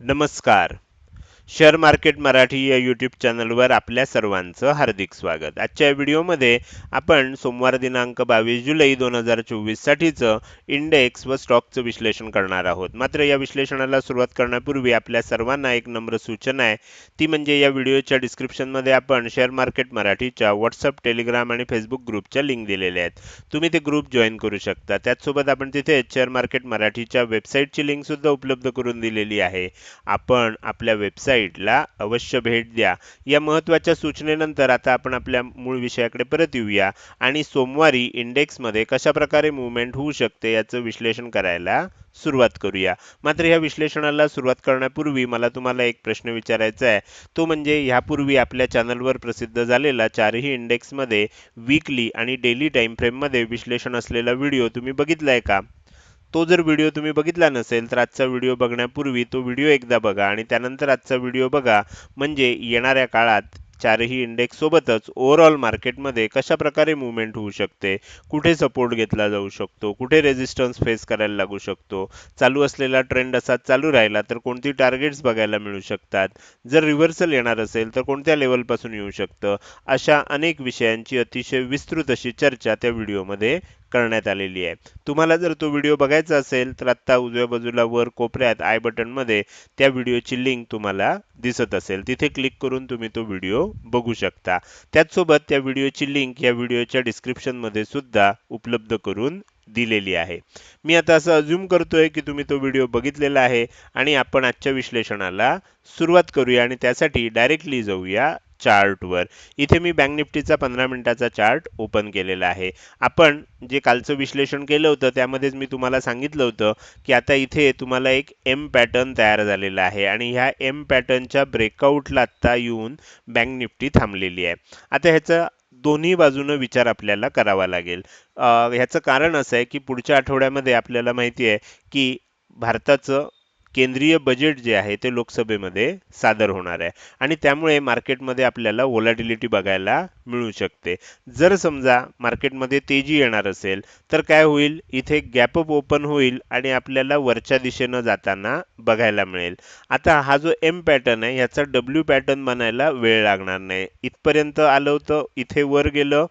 नमस्कार. Share market Marathi या YouTube चॅनलवर आपल्या सर्वांचं हार्दिक स्वागत. आजच्या व्हिडिओमध्ये आपण सोमवार दिनांक 22 जुलै 2024 साठीचं इंडेक्स व स्टॉकचं विश्लेषण करणार आहोत. मात्र या विश्लेषणाला सुरुवात करण्यापूर्वी आपल्या सर्वांना एक नम्र सूचना आहे, ती म्हणजे या व्हिडिओच्या डिस्क्रिप्शनमध्ये आपण शेअर मार्केट मराठीच्या व्हॉट्सअप, टेलिग्राम आणि फेसबुक ग्रुपच्या लिंक दिलेल्या आहेत. तुम्ही ते ग्रुप जॉईन करू शकता. त्याचसोबत आपण तिथे शेअर मार्केट मराठीच्या वेबसाईटची लिंक सुद्धा उपलब्ध करून दिलेली आहे. आपण आपल्या वेबसाईटला अवश्य भेट द्या. या महत्त्वाच्या सूचनेनंतर आता आपण आपल्या मूळ विषयाकडे परत येऊया आणि सोमवारी इंडेक्समध्ये कशा प्रकारे मूव्हमेंट होऊ शकते याचं विश्लेषण करायला सुरुवात करूया. मात्र या विश्लेषणाला सुरुवात करण्यापूर्वी मला तुम्हाला एक प्रश्न विचारायचा आहे, तो म्हणजे ह्यापूर्वी आपल्या चॅनलवर प्रसिद्ध झालेला चारही इंडेक्समध्ये वीकली आणि डेली टाइम फ्रेममध्ये विश्लेषण असलेला व्हिडिओ तुम्ही बघितलाय का? तो जर व्हिडिओ तुम्ही बघितला नसेल तर आजचा व्हिडिओ बघण्यापूर्वी तो व्हिडिओ एकदा बघा आणि त्यानंतर आजचा व्हिडिओ बघा. म्हणजे येणाऱ्या काळात चारही इंडेक्स सोबतच ओव्हरऑल मार्केटमध्ये कशा प्रकारे मूव्हमेंट होऊ शकते, कुठे सपोर्ट घेतला जाऊ शकतो, कुठे रेझिस्टन्स फेस करायला लागू शकतो, चालू असलेला ट्रेंड असाच चालू राहिला तर कोणती टार्गेट्स बघायला मिळू शकतात, जर रिव्हर्सल येणार असेल तर कोणत्या लेवलपासून येऊ शकतं, अशा अनेक विषयांची अतिशय विस्तृत अशी चर्चा त्या व्हिडिओमध्ये करण्यात आलेली आहे. तुम्हाला जर तो व्हिडिओ बघायचा असेल तर आत्ता उजव्या बाजूला वर कोपऱ्यात आय बटनमध्ये त्या व्हिडिओची लिंक तुम्हाला दिसत असेल, तिथे क्लिक करून तुम्ही तो व्हिडिओ बघू शकता. त्याचसोबत त्या व्हिडिओची लिंक या व्हिडिओच्या डिस्क्रिप्शनमध्ये सुद्धा उपलब्ध करून दिलेली आहे. मी आता असं अज्युम करतोय की तुम्ही तो व्हिडिओ बघितलेला आहे आणि आपण आजच्या विश्लेषणाला सुरुवात करूया आणि त्यासाठी डायरेक्टली जाऊया चार्टवर. इथे मी बँक निफ्टीचा 15 मिनिटाचा चार्ट ओपन केलेला आहे. आपण जे कालचं विश्लेषण केलं होतं त्यामध्येच मी तुम्हाला सांगितलं होतं की आता इथे तुम्हाला एक एम पॅटर्न तयार झालेला आहे आणि ह्या एम पॅटर्नच्या ब्रेकआउटला आत्ता येऊन बँक निफ्टी थांबलेली आहे. आता ह्याचा दोन्ही बाजूनं विचार आपल्याला करावा लागेल. ह्याचं कारण असं आहे की पुढच्या आठवड्यामध्ये आपल्याला माहिती आहे की भारताचं केंद्रीय बजेट जे आहे ते लोकसभेमध्ये सादर होणार आहे आणि त्यामुळे मार्केटमध्ये आपल्याला व्होलॅटिलिटी बघायला मिळू शकते. जर समजा मार्केटमध्ये तेजी येणार असेल तर काय होईल, इथे गॅप अप ओपन होईल आणि आपल्याला वरच्या दिशेनं जाताना बघायला मिळेल. आता हा जो एम पॅटर्न आहे ह्याचा डब्ल्यू पॅटर्न बनायला वेळ लागणार नाही. इथपर्यंत आलं होतं, इथे वर गेलं,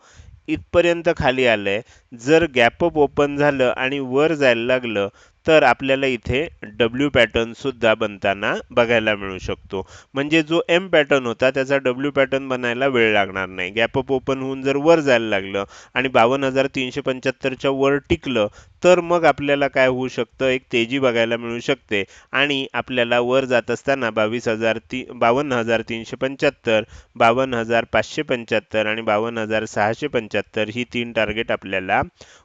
इथपर्यंत खाली आलंय. जर गॅप अप ओपन झालं आणि वर जायला लागलं तर आपल्याला इथे डब्ल्यू पॅटर्न सुद्धा बनताना बघायला मिळू शकतो. म्हणजे जो एम पॅटर्न होता त्याचा डब्ल्यू पॅटर्न बनायला वेळ लागणार नाही. गॅप अप ओपन होऊन जर वर जायला लागलं आणि 52,375च्या वर टिकलं तर मग आपल्याला काय होऊ शकतं, एक तेजी बघायला मिळू शकते आणि आपल्याला वर जात असताना 52,375, 52,575 आणि 52,675 ही तीन टार्गेट आपल्याला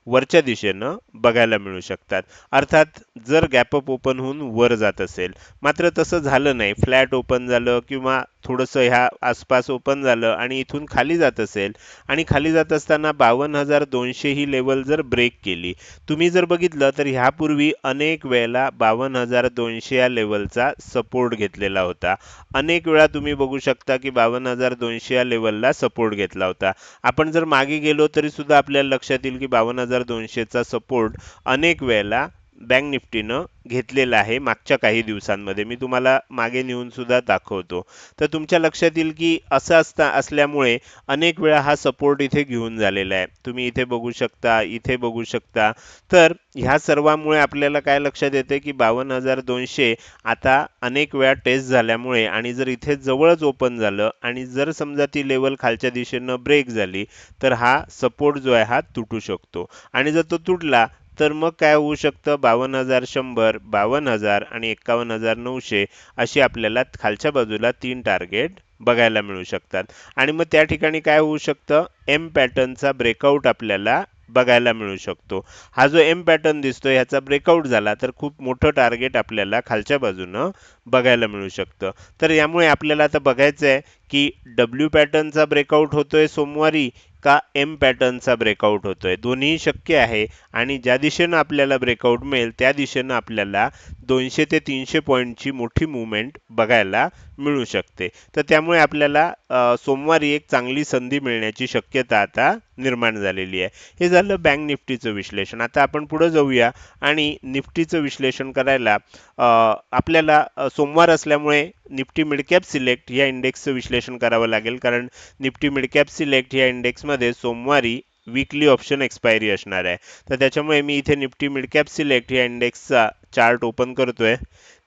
वरच्या दिशेनं बघायला मिळू शकतात. अर्थात जर गॅप अप ओपन होऊन वर जात असेल. मात्र तसं झालं नाही, फ्लॅट ओपन झालं किंवा थोडंसं ह्या आसपास ओपन झालं आणि इथून खाली जात असेल आणि खाली जात असताना 52,200 ही लेवल जर ब्रेक केली, तुम्ही जर बघितलं तर ह्यापूर्वी अनेक वेळेला 52,200 या लेवलचा सपोर्ट घेतलेला होता. अनेक वेळा तुम्ही बघू शकता की 52,200 या लेवलला सपोर्ट घेतला होता. आपण जर मागे गेलो तरी सुद्धा आपल्याला लक्षात येईल की 52,200चा सपोर्ट अनेक वेळेला बँक निफ्टीनं घेतलेला आहे मागच्या काही दिवसांमध्ये. मी तुम्हाला मागे नेऊन सुद्धा दाखवतो. तर तुमच्या लक्षात येईल की असं असल्यामुळे अनेक वेळा हा सपोर्ट इथे घेऊन झालेला आहे. तुम्ही इथे बघू शकता, इथे बघू शकता. तर ह्या सर्वांमुळे आपल्याला काय लक्षात येते की 52,200 आता अनेक वेळा टेस्ट झाल्यामुळे आणि जर इथे जवळच ओपन झालं आणि जर समजा ती लेवल खालच्या दिशेनं ब्रेक झाली तर हा सपोर्ट जो आहे हा तुटू शकतो आणि जर तो तुटला तर मग काय होऊ शकतं, 52,100, 52,000 आणि 51,900 अशी आपल्याला खालच्या बाजूला तीन टार्गेट बघायला मिळू शकतात. आणि मग त्या ठिकाणी काय होऊ शकतं, एम पॅटर्नचा ब्रेकआउट आपल्याला बघायला मिळू शकतो. हा जो एम पॅटर्न दिसतोय ह्याचा ब्रेकआउट झाला तर खूप मोठं टार्गेट आपल्याला खालच्या बाजूनं बघायला मिळू शकतं. तर यामुळे आपल्याला आता बघायचं आहे की डब्ल्यू पॅटर्नचा ब्रेकआउट होतोय सोमवारी का एम पॅटर्नचा ब्रेकआउट होतोय. दोन्ही शक्य आहे आणि ज्या दिशेनं आपल्याला ब्रेकआउट मिळेल त्या दिशेनं आपल्याला 200 ते 300 पॉईंटची मोठी मूव्हमेंट बघायला मिळू शकते. तर त्यामुळे आपल्याला सोमवारी एक चांगली संधी मिळण्याची शक्यता आता निर्माण झालेली आहे. हे झालं बँक निफ्टीचं विश्लेषण. आता आपण पुढे जाऊया आणि निफ्टीचं विश्लेषण करायला आपल्याला सोमवार असल्यामुळे निफ्टी मिड कॅप सिलेक्ट या इंडेक्सचं विश्लेषण करावं लागेल, कारण निफ्टी मिड कॅप सिलेक्ट या इंडेक्समध्ये सोमवारी वीकली ऑप्शन एक्सपायरी असणार आहे. तर त्याच्यामुळे मी इथे निफ्टी मिड कॅप सिलेक्ट या इंडेक्सचा चार्ट ओपन करतोय.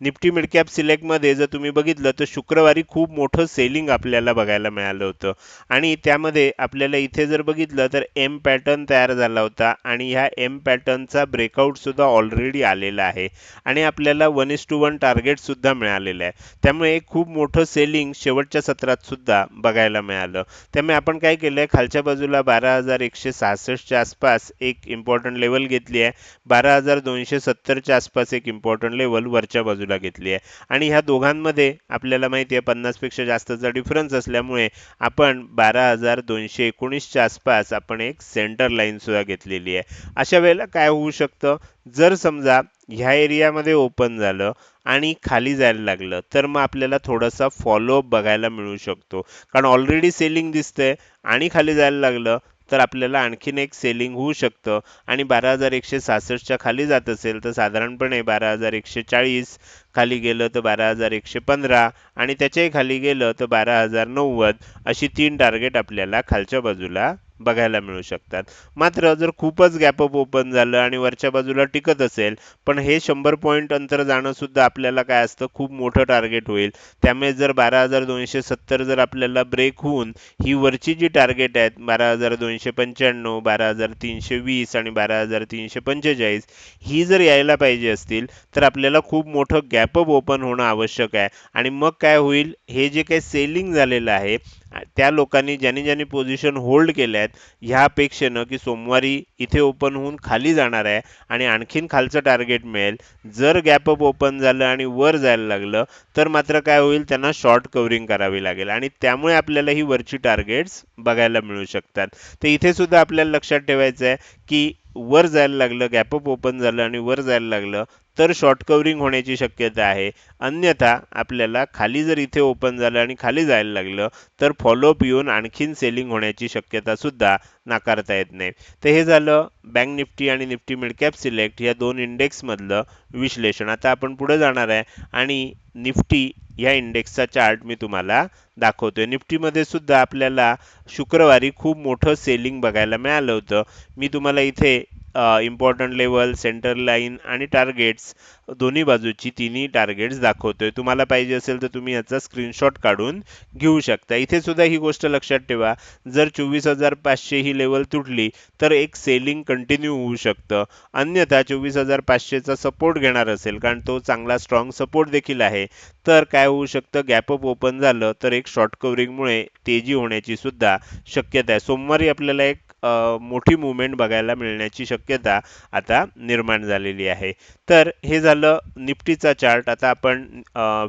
निफ्टी मिड कॅप सिलेक्टमध्ये जर तुम्ही बघितलं तर शुक्रवारी खूप मोठं सेलिंग आपल्याला बघायला मिळालं होतं आणि त्यामध्ये आपल्याला इथे जर बघितलं तर एम पॅटर्न तयार झाला होता आणि ह्या एम पॅटर्नचा ब्रेकआउट सुद्धा ऑलरेडी आलेला आहे आणि आपल्याला 1:1 टार्गेट सुद्धा मिळालेलं आहे. त्यामुळे एक खूप मोठं सेलिंग शेवटच्या सत्रात सुद्धा बघायला मिळालं. त्यामुळे आपण काय केलंय, खालच्या बाजूला 12,166 च्या आसपास एक इम्पॉर्टंट लेवल घेतली आहे, 12,270 च्या आसपास एक इम्पॉर्टंट लेवल वरच्या बाजूला घेतली आहे आणि ह्या दोघांमध्ये आपल्याला माहिती आहे 50 पेक्षा जास्तचा डिफरन्स असल्यामुळे आपण 12,219 च्या आसपास आपण एक सेंटर लाईन सुद्धा घेतलेली आहे. अशा वेळेला काय होऊ शकतं, जर समजा ह्या एरियामध्ये ओपन झालं आणि खाली जायला लागलं तर मग आपल्याला थोडासा फॉलोअप बघायला मिळू शकतो, कारण ऑलरेडी सेलिंग दिसतंय आणि खाली जायला लागलं तर आपल्याला आणखीन एक सेलिंग होऊ शकतं आणि 12,166 च्या खाली जात असेल तर साधारणपणे 12,140 खाली गेलं तर 12,115 आणि त्याच्याही खाली गेलं तर 12,090 अशी 3 टार्गेट आपल्याला खालच्या बाजूला बघायला मिळू शकतात. मात्र जर खूपच गॅप अप ओपन झालं आणि वरच्या बाजूला टिकत असेल, पण हे 100 पॉईंट अंतर जाणं सुद्धा आपल्याला काय असतं, खूप मोठं टार्गेट होईल. त्यामुळे जर 12,270 जर आपल्याला ब्रेक होऊन ही वरची जी टार्गेट आहेत 12,295, 12,320 आणि 12,345 ही जर यायला पाहिजे असतील तर आपल्याला खूप मोठं गॅप अप ओपन होणं आवश्यक आहे आणि मग काय होईल, हे जे काही सेलिंग झालेलं आहे त्या लोकांनी ज्यांनी पोझिशन होल्ड केल्या आहेत ह्या अपेक्षेनं की सोमवारी इथे ओपन होऊन खाली जाणार आहे आणि आणखीन खालचं टार्गेट मिळेल, जर गॅप अप ओपन झालं आणि वर जायला लागलं तर मात्र काय होईल, त्यांना शॉर्ट कव्हरिंग करावी लागेल आणि त्यामुळे आपल्याला ही वरची टार्गेट्स बघायला मिळू शकतात. तर इथे सुद्धा आपल्याला लक्षात ठेवायचं आहे की वर जायला लागलं, गॅप अप ओपन झालं आणि वर जायला लागलं तर शॉर्ट कव्हरिंग होण्याची शक्यता आहे. अन्यथा आपल्याला खाली जर इथे ओपन झालं आणि खाली जायला लागलं तर फॉलोअप येऊन आणखीन सेलिंग होण्याची शक्यता सुद्धा नाकारता येत नाही. तर हे झालं बँक निफ्टी आणि निफ्टी मिड कॅप सिलेक्ट या दोन इंडेक्स मधलं विश्लेषण. आता आपण पुढे जाणार आहे आणि निफ्टी या इंडेक्सचा चार्ट मी तुम्हाला दाखवतोय. निफ्टीमध्ये सुद्धा आपल्याला शुक्रवारी खूप मोठं सेलिंग बघायला मिळालं होतं. मी तुम्हाला इथे इम्पॉर्टंट लेवल, सेंटर लाईन आणि टार्गेट्स दोन्ही बाजूची तिन्ही टार्गेट्स दाखवतोय. तुम्हाला पाहिजे असेल तर तुम्ही याचा स्क्रीनशॉट काढून घेऊ शकता. इथे सुद्धा ही गोष्ट लक्षात ठेवा, जर 24,500 ही लेवल तुटली तर एक सेलिंग कंटिन्यू होऊ शकतं. अन्यथा 24,500 चा सपोर्ट घेणार असेल, कारण तो चांगला स्ट्रॉंग सपोर्ट देखील आहे, तर काय होऊ शकतं, गॅप अप ओपन झालं तर एक शॉर्ट कव्हरिंगमुळे तेजी होण्याची सुद्धा शक्यता आहे. सोमवारी आपल्याला एक मोठी मूव्हमेंट बघायला मिळण्याची शक्यता आता निर्माण झालेली आहे. तर हे झालं निफ्टीचा चार्ट. आता आपण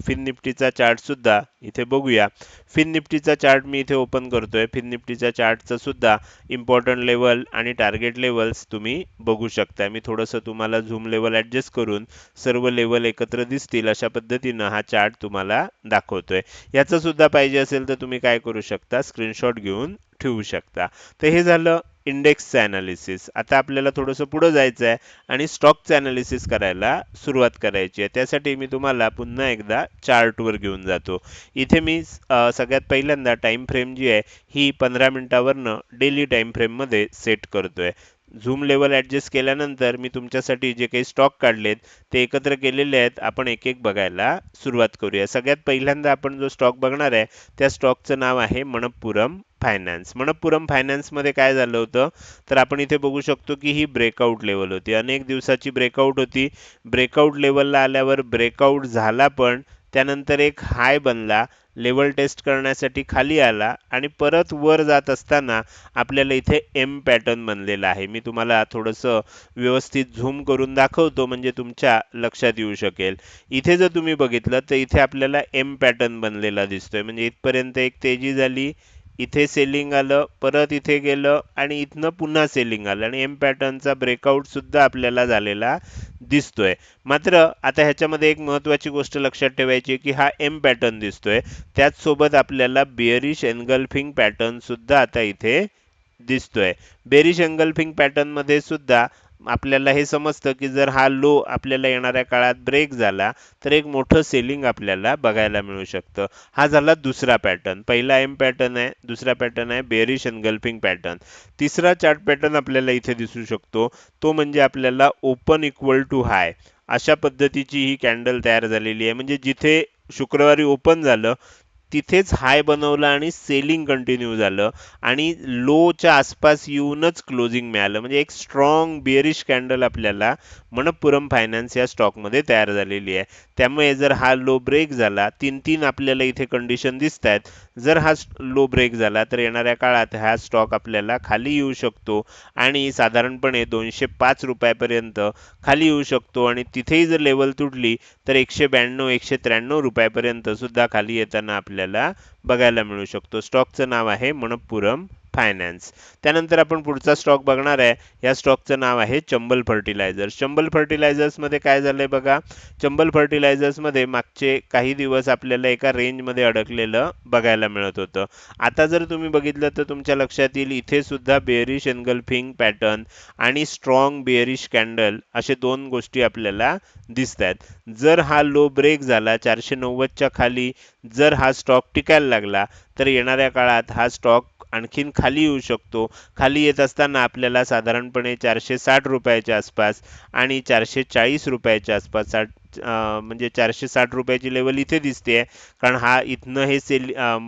फिन निफ्टीचा चार्ट सुद्धा इथे बघूया. फिन निफ्टीचा चार्ट मी इथे ओपन करतोय. फिन निफ्टीच्या चार्टचं सुद्धा इम्पॉर्टंट लेवल आणि टार्गेट लेवल्स तुम्ही बघू शकता. मी थोडंसं तुम्हाला झूम लेवल ॲडजस्ट करून सर्व लेवल एकत्र दिसतील अशा पद्धतीनं हा चार्ट तुम्हाला दाखवतोय. याचं सुद्धा पाहिजे असेल तर तुम्ही काय करू शकता, स्क्रीनशॉट घेऊन ठेवू शकता. तर हे झालं इंडेक्सचं ॲनालिसिस. आता आपल्याला थोडंसं पुढं जायचं आहे आणि स्टॉकचं ॲनालिसिस करायला सुरुवात करायची आहे. त्यासाठी मी तुम्हाला पुन्हा एकदा चार्टवर घेऊन जातो. इथे मी सगळ्यात पहिल्यांदा टाइम फ्रेम जी आहे ही 15 मिनिटावरनं डेली टाइम फ्रेममध्ये सेट करतोय. झूम लेवल ॲडजस्ट केल्यानंतर मी तुमच्यासाठी जे काही स्टॉक काढलेत ते एकत्र केलेले आहेत. आपण एक एक बघायला सुरुवात करूया. सगळ्यात पहिल्यांदा आपण जो स्टॉक बघणार आहे त्या स्टॉकचं नाव आहे मनप्पुरम फायनान्स. मनप्पुरम फायनान्समध्ये काय झालं होतं, तर आपण इथे बघू शकतो की ही ब्रेकआउट लेवल होती. अनेक दिवसाची ब्रेकआउट होती. ब्रेकआउट लेवलला आल्यावर ब्रेकआउट झाला, पण त्यानंतर एक हाय बनला, लेवल टेस्ट करण्यासाठी खाली आला आणि परत वर जात असताना आपल्याला इथे एम पॅटर्न बनलेला आहे. मी तुम्हाला थोडंसं व्यवस्थित झूम करून दाखवतो म्हणजे तुमच्या लक्षात येऊ शकेल. इथे जर तुम्ही बघितलं तर इथे आपल्याला एम पॅटर्न बनलेला दिसतोय. म्हणजे इथपर्यंत एक तेजी झाली, इथे सेलिंग आलं, परत इथे गेलं आणि इथनं पुन्हा सेलिंग आलं आणि एम पॅटर्नचा ब्रेकआउट सुद्धा आपल्याला झालेला दिसतोय. मात्र आता ह्याच्यामध्ये एक महत्त्वाची गोष्ट लक्षात ठेवायची की हा एम पॅटर्न दिसतोय, त्याचसोबत आपल्याला बेअरिश एन्गल्फिंग पॅटर्न सुद्धा आता इथे दिसतोय. बेरिश एन्गल्फिंग पॅटर्न मध्ये सुद्धा आपल्याला हे समजतं की जर हा लो आपल्याला येणाऱ्या काळात ब्रेक झाला तर एक मोठं सेलिंग आपल्याला बघायला मिळू शकतं. हा झाला दुसरा पॅटर्न. पहिला एम पॅटर्न आहे, दुसरा पॅटर्न आहे बेरिश एनगल्फिंग पॅटर्न. तिसरा चार्ट पॅटर्न आपल्याला इथे दिसू शकतो, तो म्हणजे आपल्याला ओपन इक्वल टू हाय अशा पद्धतीची ही कॅन्डल तयार झालेली आहे. म्हणजे जिथे शुक्रवारी ओपन झालं तिथेच हाय बनवलं आणि सेलिंग कंटिन्यू झालं आणि लोच्या आसपास येऊनच क्लोजिंग मिळालं. म्हणजे एक स्ट्रॉंग बिअरिश कॅन्डल आपल्याला मनप्पुरम फायनान्स या स्टॉकमध्ये तयार झालेली आहे. त्यामुळे जर हा लो ब्रेक झाला, तीन तीन आपल्याला इथे कंडिशन दिसत आहेत. जर हा लो ब्रेक झाला तर येणाऱ्या काळात हा स्टॉक आपल्याला खाली येऊ शकतो आणि साधारणपणे 205 रुपयापर्यंत खाली येऊ शकतो आणि तिथेही जर लेवल तुटली तर 192 193 रुपयापर्यंत सुद्धा खाली येताना आपल्याला बघायला मिळू शकतो. स्टॉकचं नाव आहे मनप्पुरम फायनान्स. त्यानंतर आपण पुढचा स्टॉक बघणार आहे. या स्टॉकचं नाव आहे चंबल फर्टिलायझर्स. चंबल फर्टिलायझर्समध्ये काय झालंय बघा. चंबल फर्टिलायझर्समध्ये मागचे काही दिवस आपल्याला एका रेंजमध्ये अडकलेलं बघायला मिळत होतं. आता जर तुम्ही बघितलं तर तुमच्या लक्षात येईल इथे सुद्धा बेअरिश एनगल्फिंग पॅटर्न आणि स्ट्रॉंग बेअरिश कॅन्डल असे दोन गोष्टी आपल्याला दिसत आहेत. जर हा लो ब्रेक झाला 490च्या खाली, जर हा स्टॉक टिकायला लागला तर येणाऱ्या काळात हा स्टॉक आणखीन खाली येऊ शकतो. खाली येत असताना आपल्याला साधारणपणे 460 रुपयाच्या आसपास आणि 440 रुपयाच्या आसपास म्हणजे 460 रुपयाची लेवल इथे दिसते, कारण हा इथनं हे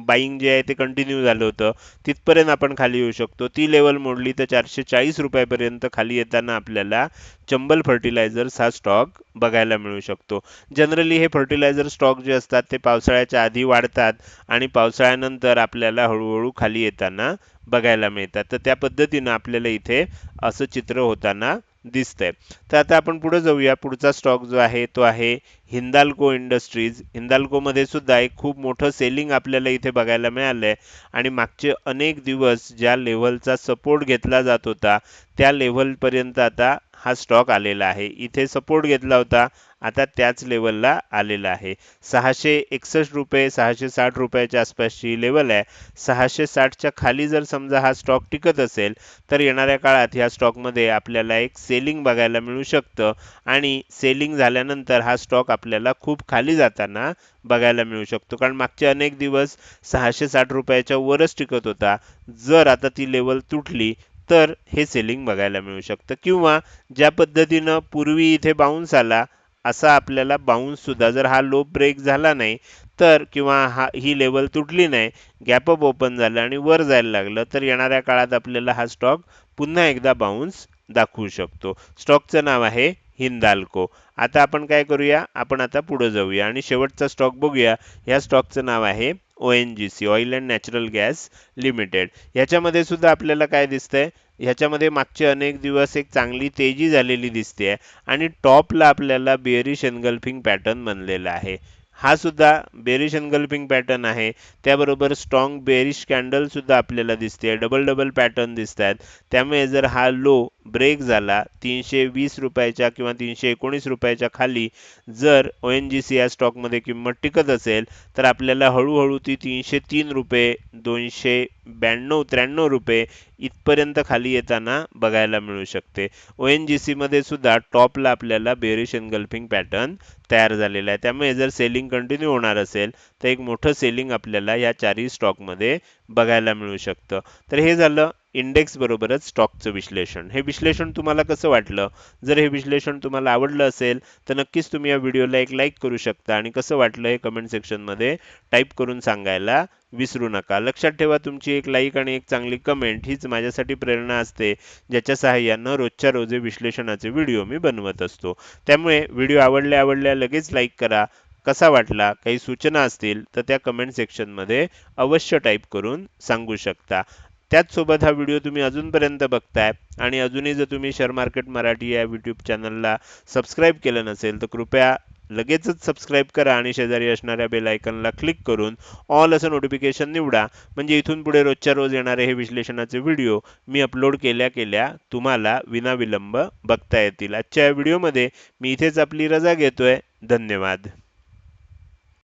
बाईंग जे आहे ते कंटिन्यू झालं होतं. तिथपर्यंत आपण खाली येऊ शकतो. ती लेवल मोडली तर 440 रुपयापर्यंत खाली येताना आपल्याला चंबल फर्टिलायझर्स हा स्टॉक बघायला मिळू शकतो. जनरली हे फर्टिलायझर स्टॉक जे असतात ते पावसाळ्याच्या आधी वाढतात आणि पावसाळ्यानंतर आपल्याला हळूहळू खाली येताना बघायला मिळतात. तर त्या पद्धतीनं आपल्याला इथे असं चित्र होताना दिसतंय. तर आता आपण पुढे जाऊया. पुढचा स्टॉक जो आहे तो आहे हिंदाल्को इंडस्ट्रीज. हिंदाल्कोमध्ये सुद्धा एक खूप मोठं सेलिंग आपल्याला इथे बघायला मिळालंय आणि मागचे अनेक दिवस ज्या लेव्हलचा सपोर्ट घेतला जात होता त्या लेव्हलपर्यंत आता हा स्टॉक आलेला आहे. इथे सपोर्ट घेतला होता, आता त्याच लेवलला आलेला आहे. 661 रुपये 660 रुपयाच्या आसपासची ही लेवल आहे. 660च्या खाली जर समजा हा स्टॉक टिकत असेल तर येणाऱ्या काळात ह्या स्टॉकमध्ये आपल्याला एक सेलिंग बघायला मिळू शकतं आणि सेलिंग झाल्यानंतर हा स्टॉक आपल्याला खूप खाली जाताना बघायला मिळू शकतो, कारण मागचे अनेक दिवस 660 रुपयाच्या वरच टिकत होता. जर आता ती लेवल तुटली तर हे सेलिंग बघायला मिळू शकतं, किंवा ज्या पद्धतीनं पूर्वी इथे बाउन्स आला असा आपल्याला बाउन्स सुद्धा जर हा लो ब्रेक झाला नाही तर, किंवा ही लेवल तुटली नाही, गॅप अप ओपन झालं आणि वर जायला लागलं तर येणाऱ्या काळात आपल्याला हा स्टॉक पुन्हा एकदा बाउन्स दाखवू शकतो. स्टॉकचं नाव आहे हिंदाल्को. आता आपण काय करूया, आपण आता पुढे जाऊया आणि शेवटचा स्टॉक बघूया. या स्टॉकचं नाव आहे ONGC, oil and natural gas limited. ह्याच्यामध्ये सुद्धा आपल्याला काय दिसतंय, ह्याच्यामध्ये मागचे अनेक दिवस एक चांगली तेजी झालेली दिसते आणि टॉपला आपल्याला बेअरिश एनगल्फिंग पॅटर्न बनलेला आहे. हा सुद्धा बेअरिश एनगल्फिंग पॅटर्न आहे. त्याबरोबर स्ट्रॉंग बेअरिश कॅन्डल सुद्धा आपल्याला दिसते, डबल डबल पॅटर्न दिसत आहेत. त्यामुळे जर हा लो ब्रेक झाला 320 रुपयाच्या किंवा 319 रुपयाच्या खाली, जर ONGC या स्टॉकमध्ये किंमत टिकत असेल तर आपल्याला हळूहळू ती 303 रुपये 292-93 रुपये इथपर्यंत खाली येताना बघायला मिळू शकते. ONGC मध्ये सुद्धा टॉपला आपल्याला बेअरिश एनगल्फिंग पॅटर्न तयार झालेला आहे. त्यामुळे जर सेलिंग कंटिन्यू होणार असेल तर एक मोठं सेलिंग आपल्याला या चारही स्टॉकमध्ये बघायला मिळू शकतं. तर हे झालं इंडेक्स बरोबरच स्टॉकचं विश्लेषण. हे विश्लेषण तुम्हाला कसं वाटलं? जर हे विश्लेषण तुम्हाला आवडलं असेल तर नक्कीच तुम्ही या व्हिडिओला एक लाईक करू शकता आणि कसं वाटलं हे कमेंट सेक्शनमध्ये टाईप करून सांगायला विसरू नका. लक्षात ठेवा, तुमची एक लाईक आणि एक चांगली कमेंट हीच माझ्यासाठी प्रेरणा असते, ज्याच्या सहाय्यानं रोजच्या रोज विश्लेषणाचे व्हिडिओ मी बनवत असतो. त्यामुळे व्हिडिओ आवडल्या लगेच लाईक करा. कसा वाटला, काही सूचना असतील तर त्या कमेंट सेक्शनमध्ये अवश्य टाईप करून सांगू शकता. त्याचसोबत हा व्हिडिओ तुम्ही अजूनपर्यंत बघताय आणि अजूनही जर तुम्ही शेअर मार्केट मराठी या यूट्यूब चॅनलला सबस्क्राईब केलं नसेल तर कृपया लगेचच सबस्क्राईब करा आणि शेजारी असणाऱ्या बेल आयकॉनला क्लिक करून ऑल असं नोटिफिकेशन निवडा. म्हणजे इथून पुढे रोजच्या रोज येणारे हे विश्लेषणाचे व्हिडिओ मी अपलोड केल्या केल्या तुम्हाला विनाविलंब बघता येतील. आजच्या या व्हिडिओमध्ये मी इथेच आपली रजा घेतोय. धन्यवाद.